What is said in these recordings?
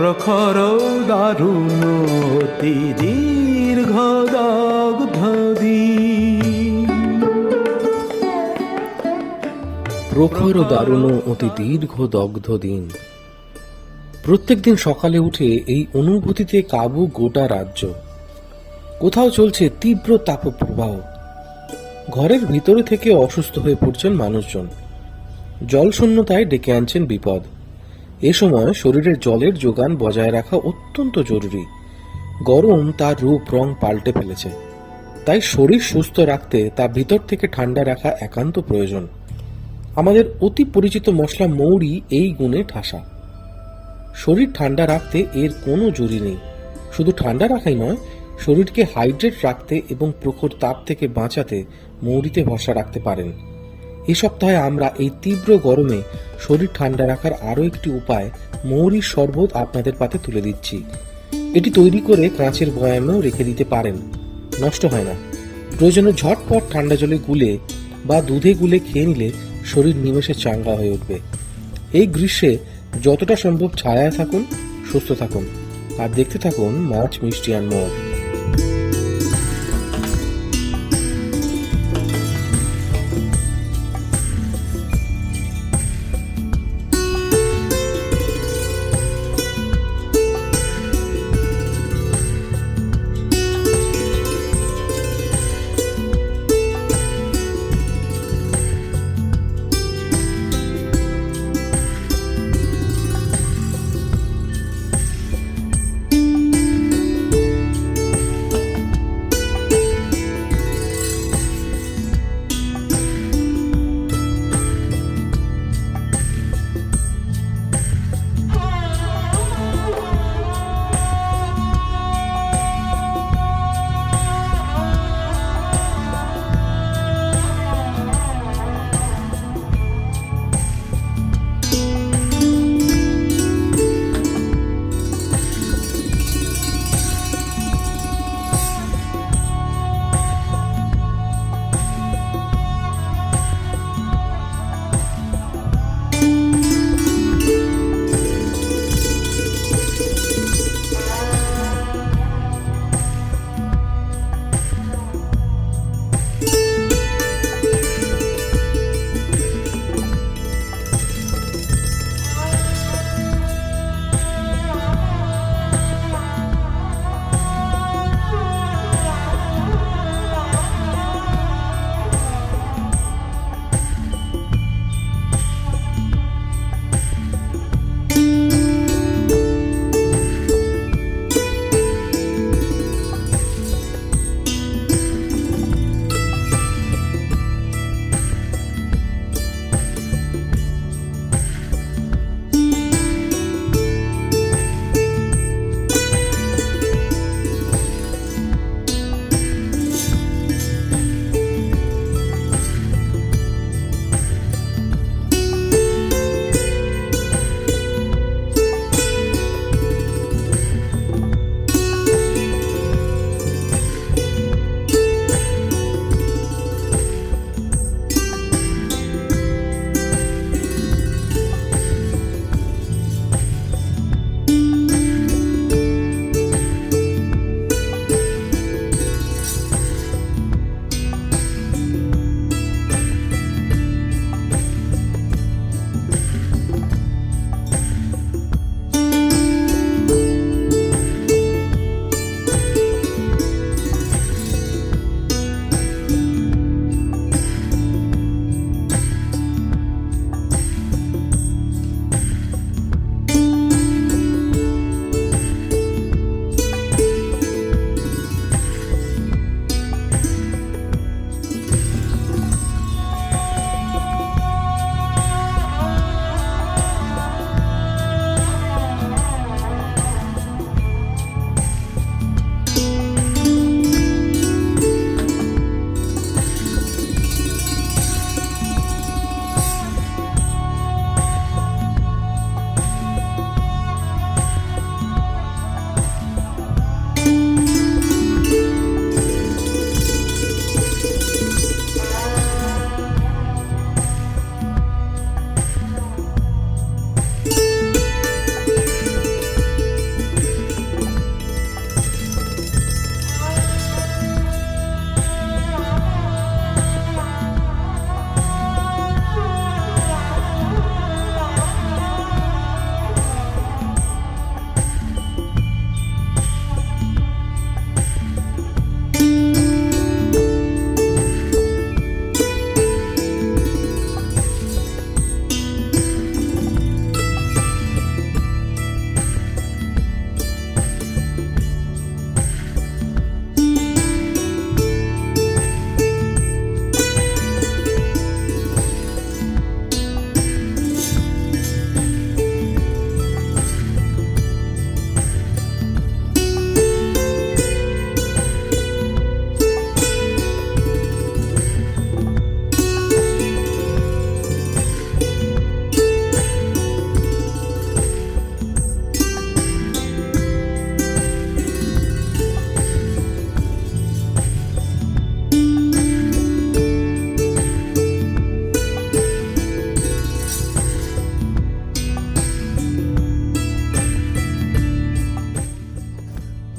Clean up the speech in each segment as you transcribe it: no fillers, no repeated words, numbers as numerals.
প্রখর দারুণ অতি দীর্ঘ দগ্ধ দিন। প্রখর দারুণ অতি দীর্ঘ দগ্ধ দিন। প্রত্যেক দিন সকালে উঠে এই অনুভূতিতে কাবু গোটা রাজ্য। কোথাও চলছে তীব্র তাপপ্রবাহ। ঘরের ভিতরে থেকে অসুস্থ হয়ে পড়ছেন মানুষজন। জল শূন্যতায় ডেকে আনছেন বিপদ। এ সময় শরীরের জলের যোগান বজায় রাখা অত্যন্ত জরুরি। গরম তার রূপ রং পাল্টে ফেলেছে, তাই শরীর সুস্থ রাখতে তা ভিতর থেকে ঠান্ডা রাখা একান্ত প্রয়োজন। আমাদের অতি পরিচিত মশলা মৌরি এই গুণে ঠাসা। শরীর ঠান্ডা রাখতে এর কোনো জুড়ি নেই। শুধু ঠান্ডা রাখাই নয়, শরীরকে হাইড্রেট রাখতে এবং প্রখর তাপ থেকে বাঁচাতে মৌরিতে ভরসা রাখতে পারেন। এ সপ্তাহে আমরা এই তীব্র গরমে শরীর ঠান্ডা রাখার আরও একটি উপায় মৌরির শরবত আপনাদের পাতে তুলে দিচ্ছি। এটি তৈরি করে কাঁচের বয়ামেও রেখে দিতে পারেন, নষ্ট হয় না। প্রয়োজনে ঝটপট ঠান্ডা জলে গুলে বা দুধে গুলে খেয়ে নিলে শরীর নিমেষে চাঙ্গা হয়ে উঠবে। এই গ্রীষ্মে যতটা সম্ভব ছায়ায় থাকুন, সুস্থ থাকুন, আর দেখতে থাকুন মাছ, মিষ্টি আর মোর।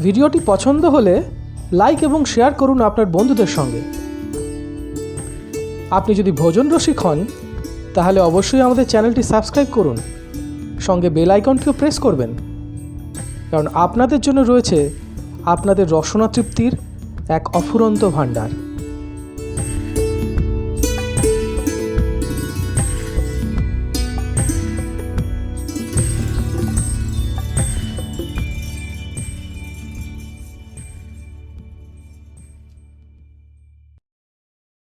ভিডিওটি পছন্দ হলে লাইক এবং শেয়ার করুন আপনার বন্ধুদের সঙ্গে। আপনি যদি ভোজন রসিক হন তাহলে অবশ্যই আমাদের চ্যানেলটি সাবস্ক্রাইব করুন, সঙ্গে বেল আইকনটিও প্রেস করবেন, কারণ আপনাদের জন্য রয়েছে আপনাদের রসনা তৃপ্তির এক অফুরন্ত ভাণ্ডার।